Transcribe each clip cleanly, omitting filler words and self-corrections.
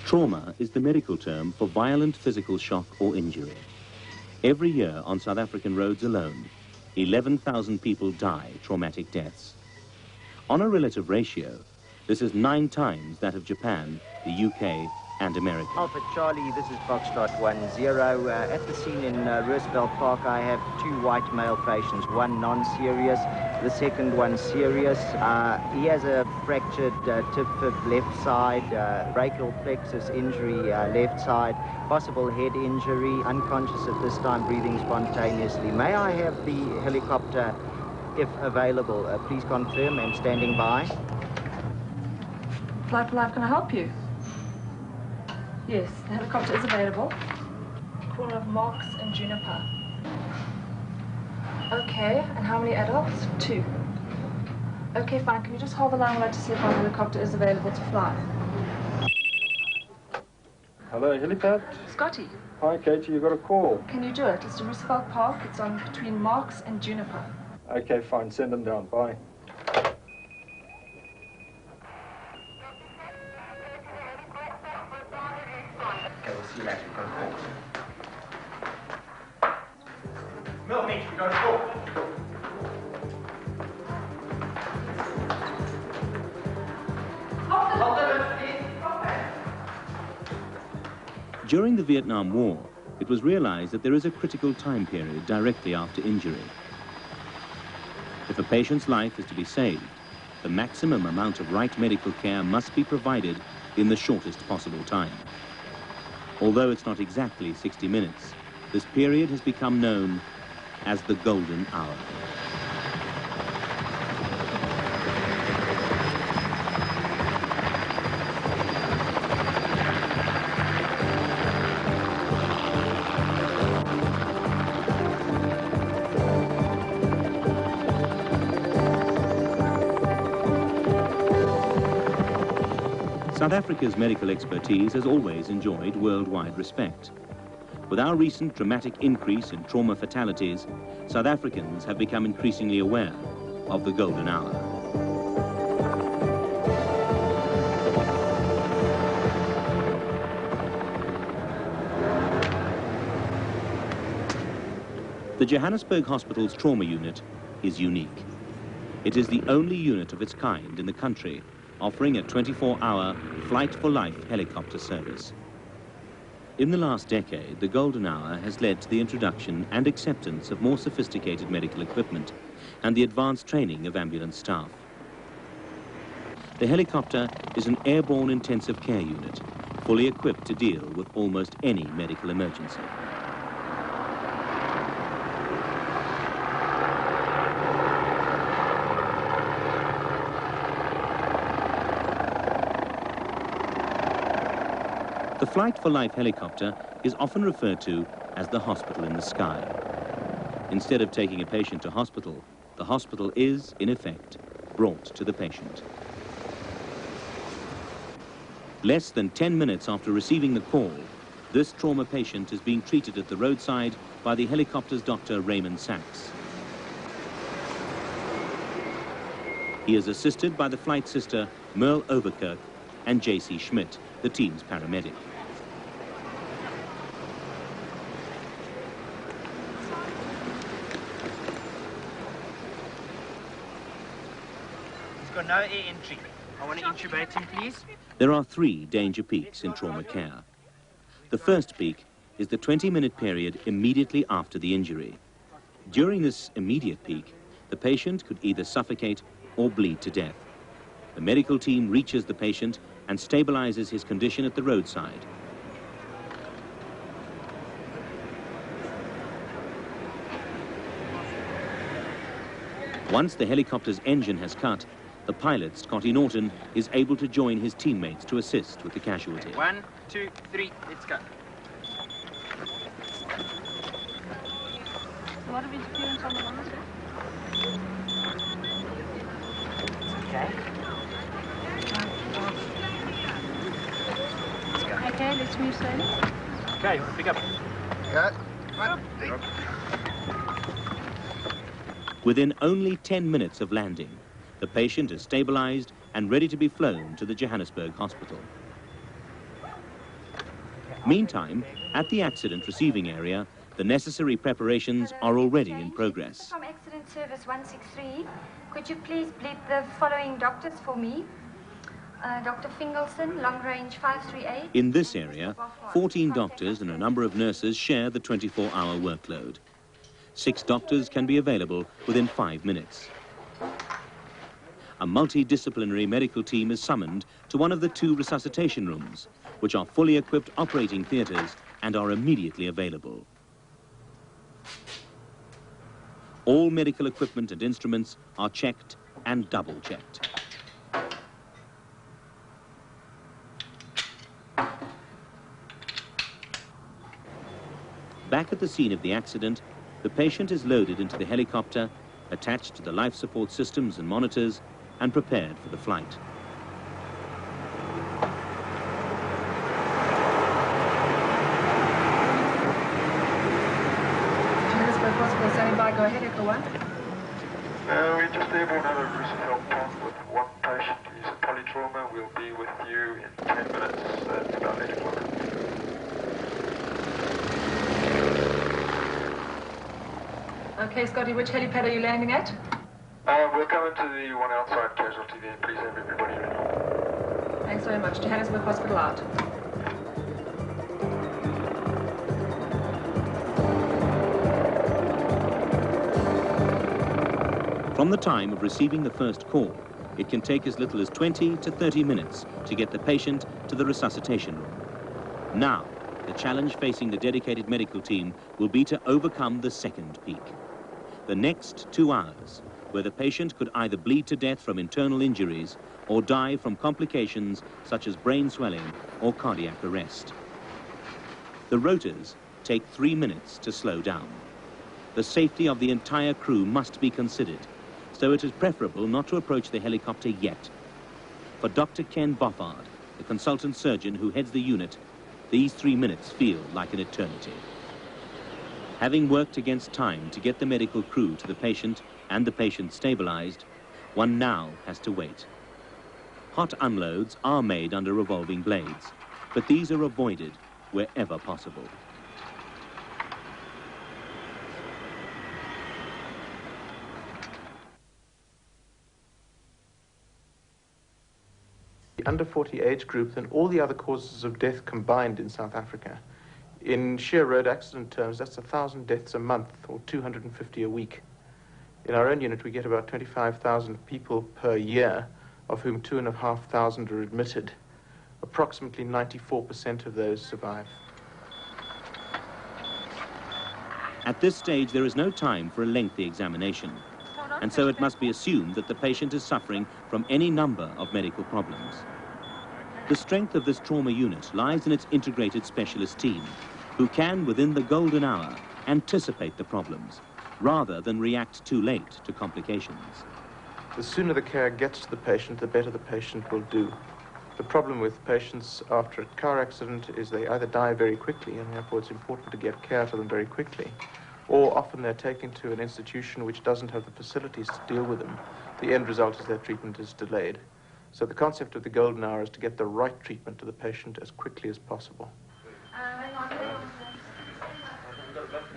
Trauma is the medical term for violent physical shock or injury. Every year on South African roads alone, 11,000 people die traumatic deaths. On a relative ratio, this is 9 times that of Japan, the UK, and America. Alpha Charlie, this is Foxtrot 10. At the scene in Roosevelt Park, I have 2 white male patients, one non-serious, the second one serious. He has a fractured tib fib left side, brachial plexus injury left side, possible head injury, unconscious at this time, breathing spontaneously. May I have the helicopter, if available? Please confirm, I'm standing by. Flight for Life, can I help you? Yes, the helicopter is available. Corner of Marks and Juniper. Okay, and how many adults? 2. Okay, fine. Can you just hold the line while I just see if our helicopter is available to fly? Hello, helipad? Scotty. Hi, Katie, you got a call. Can you do it? It's to Roosevelt Park. It's on between Marks and Juniper. Okay, fine. Send them down. Bye. Okay, we'll see you later. We've got a call. Milkmeat, we've got a call. During the Vietnam War, it was realized that there is a critical time period directly after injury. If a patient's life is to be saved, the maximum amount of right medical care must be provided in the shortest possible time. Although it's not exactly 60 minutes, this period has become known as the golden hour. South Africa's medical expertise has always enjoyed worldwide respect. With our recent dramatic increase in trauma fatalities, South Africans have become increasingly aware of the golden hour. The Johannesburg Hospital's trauma unit is unique. It is the only unit of its kind in the country offering a 24-hour Flight for Life helicopter service. In the last decade, the golden hour has led to the introduction and acceptance of more sophisticated medical equipment and the advanced training of ambulance staff. The helicopter is an airborne intensive care unit, fully equipped to deal with almost any medical emergency. The Flight for Life helicopter is often referred to as the hospital in the sky. Instead of taking a patient to hospital, the hospital is, in effect, brought to the patient. Less than 10 minutes after receiving the call, this trauma patient is being treated at the roadside by the helicopter's Dr. Raymond Sachs. He is assisted by the flight sister Merle Overkirk and J.C. Schmidt, the team's paramedic. He's got no air entry. I want to intubate him, please. There are 3 danger peaks in trauma care. The first peak is the 20-minute period immediately after the injury. During this immediate peak, the patient could either suffocate or bleed to death. The medical team reaches the patient and stabilizes his condition at the roadside. Once the helicopter's engine has cut, the pilot, Scotty Norton, is able to join his teammates to assist with the casualty. 1, 2, 3, let's go. A lot of interference on the monitor. Okay. Okay, let's move slowly. Okay, pick up. Cut. Within only 10 minutes of landing, the patient is stabilized and ready to be flown to the Johannesburg Hospital. Meantime, at the accident receiving area, the necessary preparations are already in progress. From Accident Service 163, could you please bleep the following doctors for me? Dr. Fingelson, Long Range 538. In this area, 14 doctors and a number of nurses share the 24-hour workload. 6 doctors can be available within 5 minutes. A multidisciplinary medical team is summoned to one of the 2 resuscitation rooms, which are fully equipped operating theatres and are immediately available. All medical equipment and instruments are checked and double-checked. Back at the scene of the accident, the patient is loaded into the helicopter, attached to the life support systems and monitors, and prepared for the flight. Johannesburg Hospital standing by. Go ahead, Echo 1. We just airborne out of Roosevelt Park with 1 patient. He's a polytrauma. We'll be with you in 10 minutes at about 8 o'clock. Okay, Scotty, which helipad are you landing at? We're coming to the one outside casualty there. Please have everybody ready. Thanks very much. Johannesburg Hospital out. From the time of receiving the first call, it can take as little as 20 to 30 minutes to get the patient to the resuscitation room. Now, the challenge facing the dedicated medical team will be to overcome the second peak. The next 2 hours, where the patient could either bleed to death from internal injuries or die from complications such as brain swelling or cardiac arrest. The rotors take 3 minutes to slow down. The safety of the entire crew must be considered, so it is preferable not to approach the helicopter yet. For Dr. Ken Boffard, the consultant surgeon who heads the unit, these 3 minutes feel like an eternity. Having worked against time to get the medical crew to the patient and the patient stabilized, one now has to wait. Hot unloads are made under revolving blades, but these are avoided wherever possible. The under 40 age group than all the other causes of death combined in South Africa. In sheer road accident terms, that's 1,000 deaths a month, or 250 a week. In our own unit, we get about 25,000 people per year, of whom 2,500 are admitted. Approximately 94% of those survive. At this stage, there is no time for a lengthy examination, and so it must be assumed that the patient is suffering from any number of medical problems. The strength of this trauma unit lies in its integrated specialist team, who can, within the golden hour, anticipate the problems, rather than react too late to complications. The sooner the care gets to the patient, the better the patient will do. The problem with patients after a car accident is they either die very quickly, and therefore it's important to get care for them very quickly, or often they're taken to an institution which doesn't have the facilities to deal with them. The end result is their treatment is delayed. So the concept of the golden hour is to get the right treatment to the patient as quickly as possible.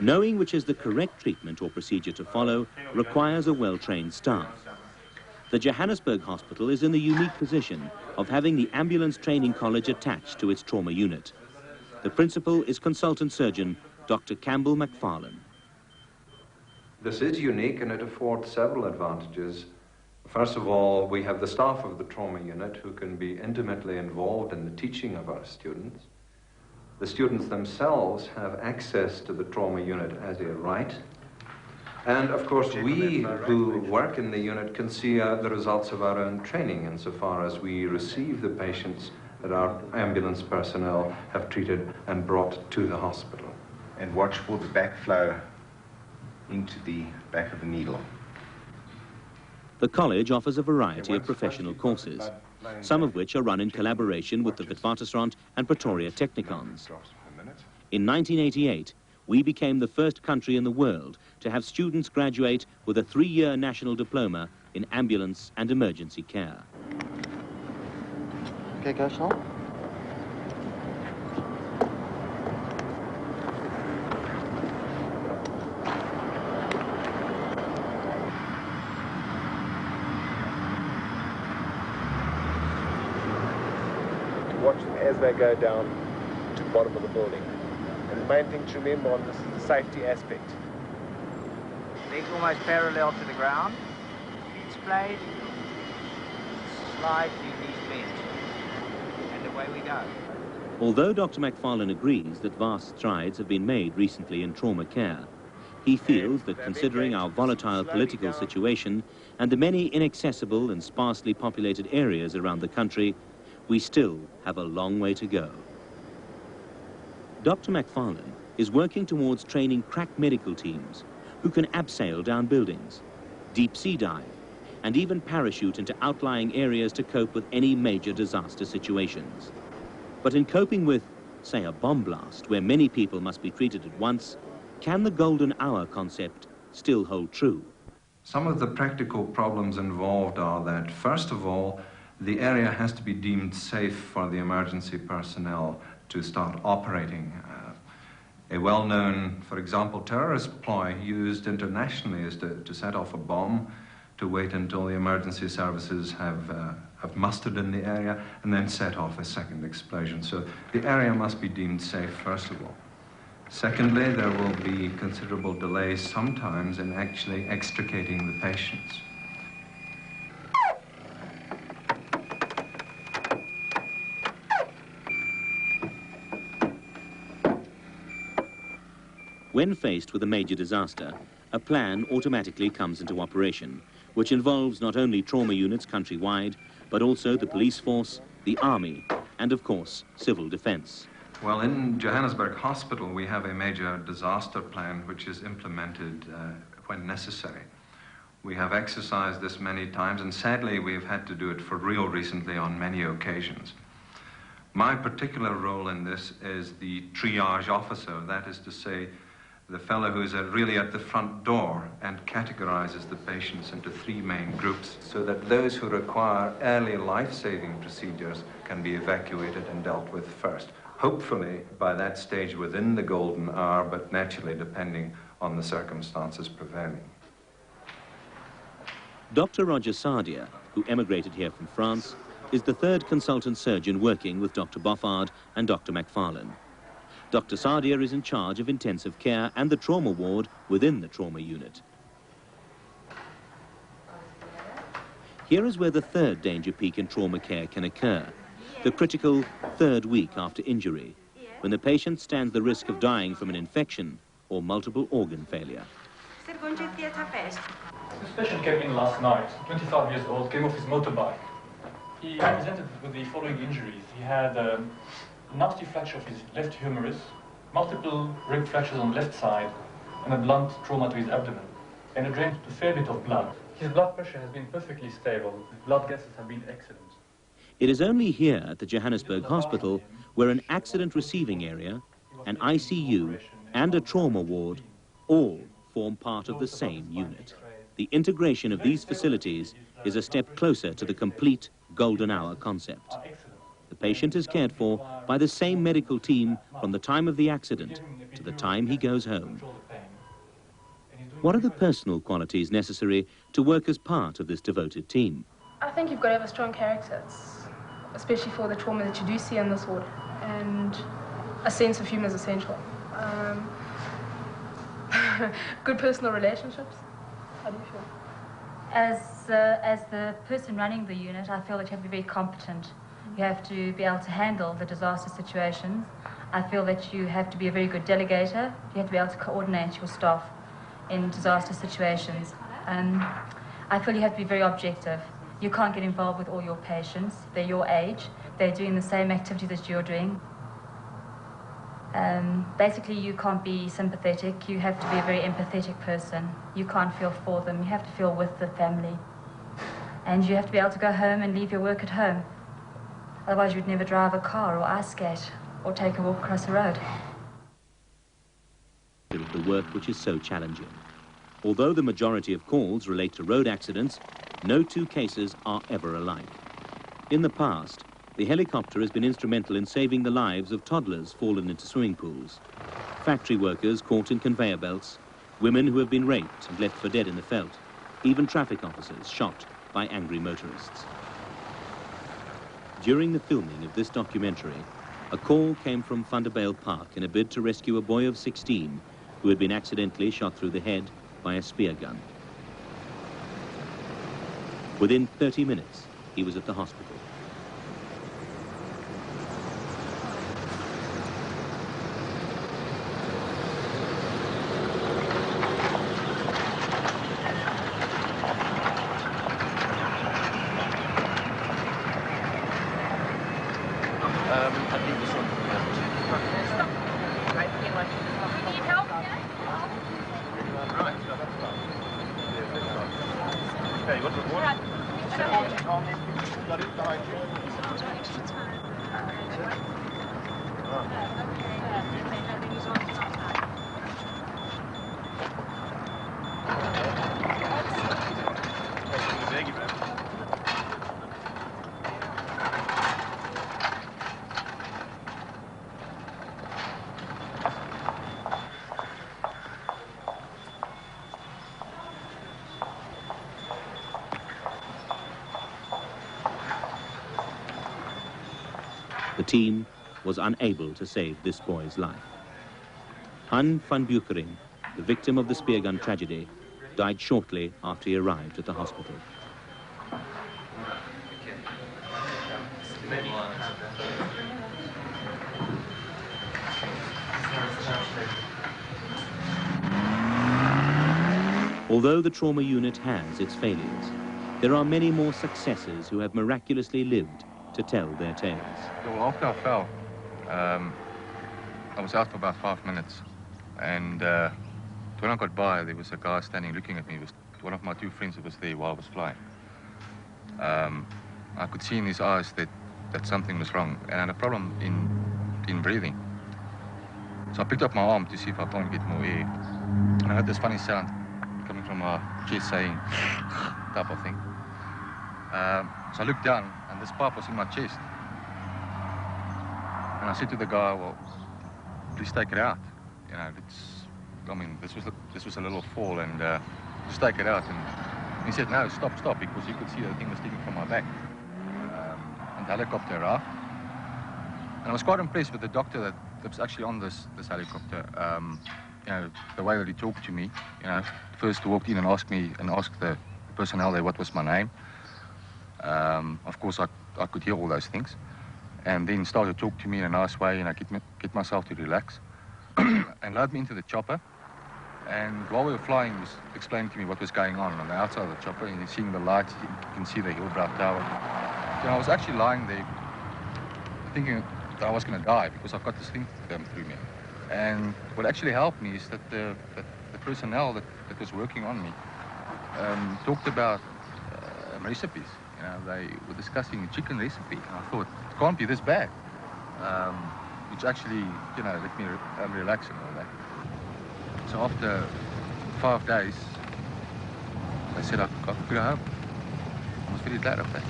Knowing which is the correct treatment or procedure to follow requires a well-trained staff. The Johannesburg Hospital is in the unique position of having the ambulance training college attached to its trauma unit. The principal is consultant surgeon Dr. Campbell McFarlane. This is unique and it affords several advantages. First of all, we have the staff of the trauma unit who can be intimately involved in the teaching of our students. The students themselves have access to the trauma unit as a right. And of course, we who work in the unit can see the results of our own training insofar as we receive the patients that our ambulance personnel have treated and brought to the hospital. And watch for the backflow into the back of the needle. The college offers a variety of professional courses, some of which are run in collaboration with the Witwatersrand and Pretoria Technikons. In 1988, we became the first country in the world to have students graduate with a 3-year national diploma in ambulance and emergency care. Okay, go, Sean. watch them as they go down to the bottom of the building. And the main thing to remember on this is the safety aspect. Legs almost parallel to the ground. Feet splayed. Slightly knees bent. And away we go. Although Dr. McFarlane agrees that vast strides have been made recently in trauma care, he feels that considering our volatile political situation and the many inaccessible and sparsely populated areas around the country, we still have a long way to go. Dr. McFarlane is working towards training crack medical teams who can abseil down buildings, deep sea dive, and even parachute into outlying areas to cope with any major disaster situations. But in coping with, say, a bomb blast where many people must be treated at once, can the golden hour concept still hold true? Some of the practical problems involved are that, first of all, the area has to be deemed safe for the emergency personnel to start operating. A well-known, for example, terrorist ploy used internationally is to set off a bomb, to wait until the emergency services have mustered in the area, and then set off a second explosion. So the area must be deemed safe, first of all. Secondly, there will be considerable delays sometimes in actually extricating the patients. When faced with a major disaster, a plan automatically comes into operation, which involves not only trauma units countrywide, but also the police force, the army, and of course, civil defense. Well, in Johannesburg Hospital, we have a major disaster plan which is implemented when necessary. We have exercised this many times, and sadly, we've had to do it for real recently on many occasions. My particular role in this is the triage officer, that is to say, the fellow who is really at the front door and categorizes the patients into three main groups so that those who require early life-saving procedures can be evacuated and dealt with first. Hopefully by that stage within the golden hour, but naturally depending on the circumstances prevailing. Dr. Roger Sardia, who emigrated here from France, is the third consultant surgeon working with Dr. Boffard and Dr. McFarlane. Dr. Sardia is in charge of intensive care and the trauma ward within the trauma unit. Here is where the third danger peak in trauma care can occur, the critical third week after injury, when the patient stands the risk of dying from an infection or multiple organ failure. This patient came in last night, 25 years old, came off his motorbike. He presented with the following injuries. He had a nasty fracture of his left humerus, multiple rib fractures on the left side, and a blunt trauma to his abdomen, and it drained a fair bit of blood. His blood pressure has been perfectly stable. His blood gases have been excellent. It is only here at the Johannesburg Hospital where an accident receiving area, an ICU, and a trauma ward all form part of the same unit. The integration of these facilities is a step closer to the complete golden hour concept. The patient is cared for by the same medical team from the time of the accident to the time he goes home. What are the personal qualities necessary to work as part of this devoted team? I think you've got to have a strong character, especially for the trauma that you do see in this ward, and a sense of humour is essential. Good personal relationships. How do you feel? As the person running the unit, I feel that you have to be very competent. You have to be able to handle the disaster situations. I feel that you have to be a very good delegator. You have to be able to coordinate your staff in disaster situations. I feel you have to be very objective. You can't get involved with all your patients. They're your age. They're doing the same activities that you're doing. Basically, you can't be sympathetic. You have to be a very empathetic person. You can't feel for them. You have to feel with the family. And you have to be able to go home and leave your work at home. Otherwise, you'd never drive a car or ice skate or take a walk across the road. The work which is so challenging. Although the majority of calls relate to road accidents, no two cases are ever alike. In the past, the helicopter has been instrumental in saving the lives of toddlers fallen into swimming pools, factory workers caught in conveyor belts, women who have been raped and left for dead in the veldt, even traffic officers shot by angry motorists. During the filming of this documentary, a call came from Vanderbijl Park in a bid to rescue a boy of 16 who had been accidentally shot through the head by a spear gun. Within 30 minutes, he was at the hospital. I think this one can help. We need help here. Right. Okay, you want the report? Got it behind you. The team was unable to save this boy's life. Han van Bukering, the victim of the spear gun tragedy, died shortly after he arrived at the hospital. Although the trauma unit has its failures, there are many more successes who have miraculously lived to tell their tales. Well, after I fell, I was out for about 5 minutes, and when I got by, there was a guy standing looking at me. It was one of my 2 friends that was there while I was flying. I could see in his eyes that something was wrong, and I had a problem in breathing. So I picked up my arm to see if I can't get more air, and I heard this funny sound coming from my chest saying, type of thing. So I looked down, and this pipe was in my chest. And I said to the guy, well, please take it out. You know, this was a little fall, and just take it out. And he said, no, stop, because you could see the thing was sticking from my back. And the helicopter arrived. And I was quite impressed with the doctor that was actually on this helicopter. You know, the way that he talked to me, you know, first walked in and asked the personnel there what was my name. Of course, I could hear all those things. And then started to talk to me in a nice way, and I get myself to relax. And load me into the chopper. And while we were flying, he was explaining to me what was going on the outside of the chopper, and seeing the lights, you can see the Hillbrow Tower. So I was actually lying there thinking that I was going to die because I've got this thing going through me. And what actually helped me is that the personnel that was working on me talked about recipes. You know, they were discussing a chicken recipe, and I thought, it can't be this bad. Which actually, you know, let me relax and all that. So after 5 days, I said I could go home. I was very glad of that.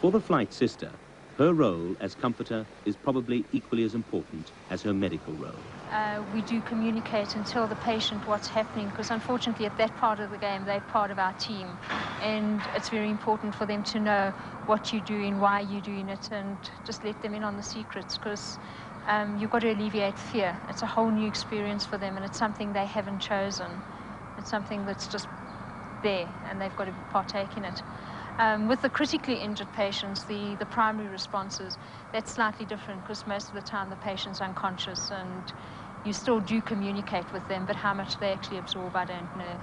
For the flight sister, her role as comforter is probably equally as important as her medical role. We do communicate and tell the patient what's happening, because unfortunately at that part of the game, they're part of our team. And it's very important for them to know what you're doing, why you're doing it, and just let them in on the secrets, because you've got to alleviate fear. It's a whole new experience for them, and it's something they haven't chosen. It's something that's just there, and they've got to partake in it. With the critically injured patients, the primary responses, that's slightly different, because most of the time the patient's unconscious, and you still do communicate with them, but how much they actually absorb, I don't know.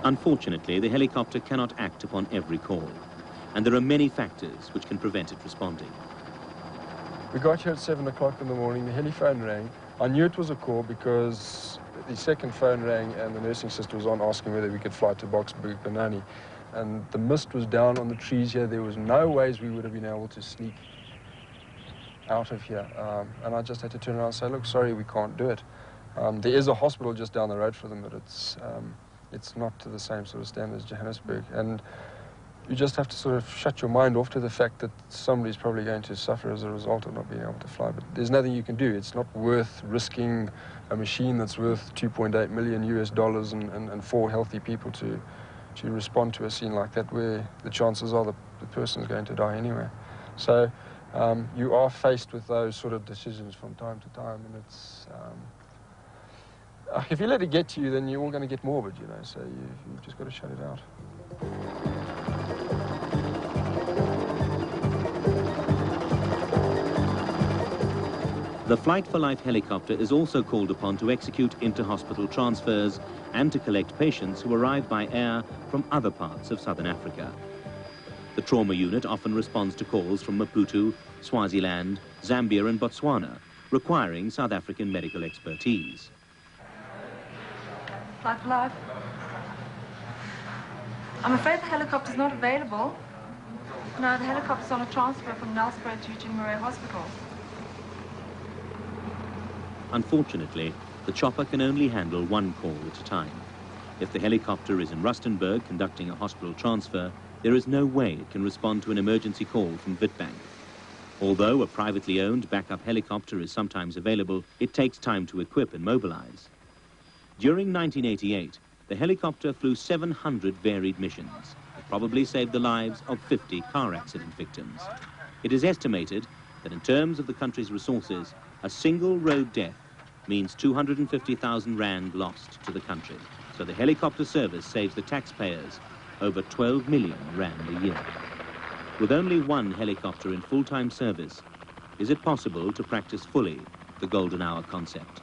Unfortunately, the helicopter cannot act upon every call, and there are many factors which can prevent it responding. We got here at 7 o'clock in the morning, the heliphone rang. I knew it was a call because the second phone rang and the nursing sister was on asking whether we could fly to Boksburg, Benoni. And the mist was down on the trees here. There was no ways we would have been able to sneak out of here. And I just had to turn around and say, look, sorry, we can't do it. There is a hospital just down the road for them, but it's not to the same sort of standard as Johannesburg. And you just have to sort of shut your mind off to the fact that somebody's probably going to suffer as a result of not being able to fly. But there's nothing you can do. It's not worth risking a machine that's worth 2.8 million US dollars and 4 healthy people to respond to a scene like that, where the chances are the person is going to die anyway. So you are faced with those sort of decisions from time to time, and it's if you let it get to you, then you're all going to get morbid, you know, so you've just got to shut it out. The Flight for Life helicopter is also called upon to execute inter-hospital transfers and to collect patients who arrive by air from other parts of southern Africa. The trauma unit often responds to calls from Maputo, Swaziland, Zambia and Botswana, requiring South African medical expertise. Flight for Life. I'm afraid the helicopter's not available. No, the helicopter's on a transfer from Nelspruit to Johannesburg Hospital. Unfortunately, the chopper can only handle one call at a time. If the helicopter is in Rustenburg conducting a hospital transfer, there is no way it can respond to an emergency call from Witbank. Although a privately owned backup helicopter is sometimes available, it takes time to equip and mobilize. During 1988, the helicopter flew 700 varied missions. It probably saved the lives of 50 car accident victims. It is estimated that in terms of the country's resources, a single road death means 250,000 rand lost to the country. So the helicopter service saves the taxpayers over 12 million rand a year. With only one helicopter in full-time service, is it possible to practice fully the golden hour concept?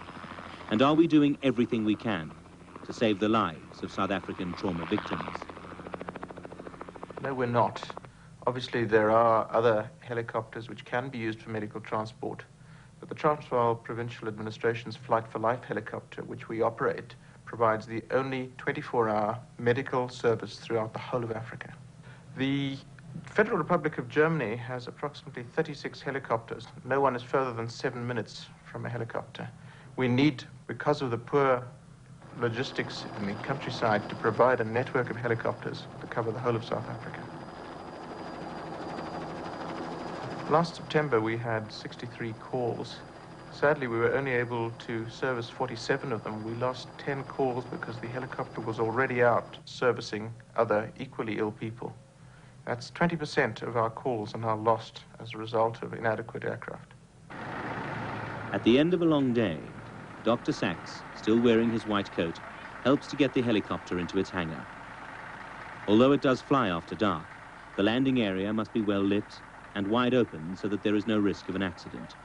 And are we doing everything we can to save the lives of South African trauma victims? No, we're not. Obviously, there are other helicopters which can be used for medical transport. But the Transvaal Provincial Administration's Flight for Life helicopter, which we operate, provides the only 24-hour medical service throughout the whole of Africa. The Federal Republic of Germany has approximately 36 helicopters. No one is further than 7 minutes from a helicopter. We need, because of the poor logistics in the countryside, to provide a network of helicopters to cover the whole of South Africa. Last September, we had 63 calls. Sadly, we were only able to service 47 of them. We lost 10 calls because the helicopter was already out servicing other equally ill people. That's 20% of our calls are now lost as a result of inadequate aircraft. At the end of a long day, Dr. Sachs, still wearing his white coat, helps to get the helicopter into its hangar. Although it does fly after dark, the landing area must be well lit and wide open so that there is no risk of an accident.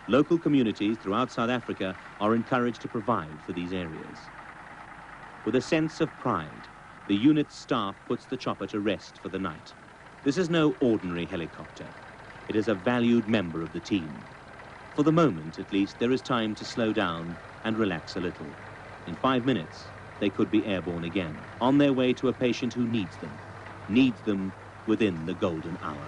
Local communities throughout South Africa are encouraged to provide for these areas. With a sense of pride, the unit's staff puts the chopper to rest for the night. This is no ordinary helicopter. It is a valued member of the team. For the moment, at least, there is time to slow down and relax a little. In 5 minutes, they could be airborne again, on their way to a patient who needs them within the golden hour.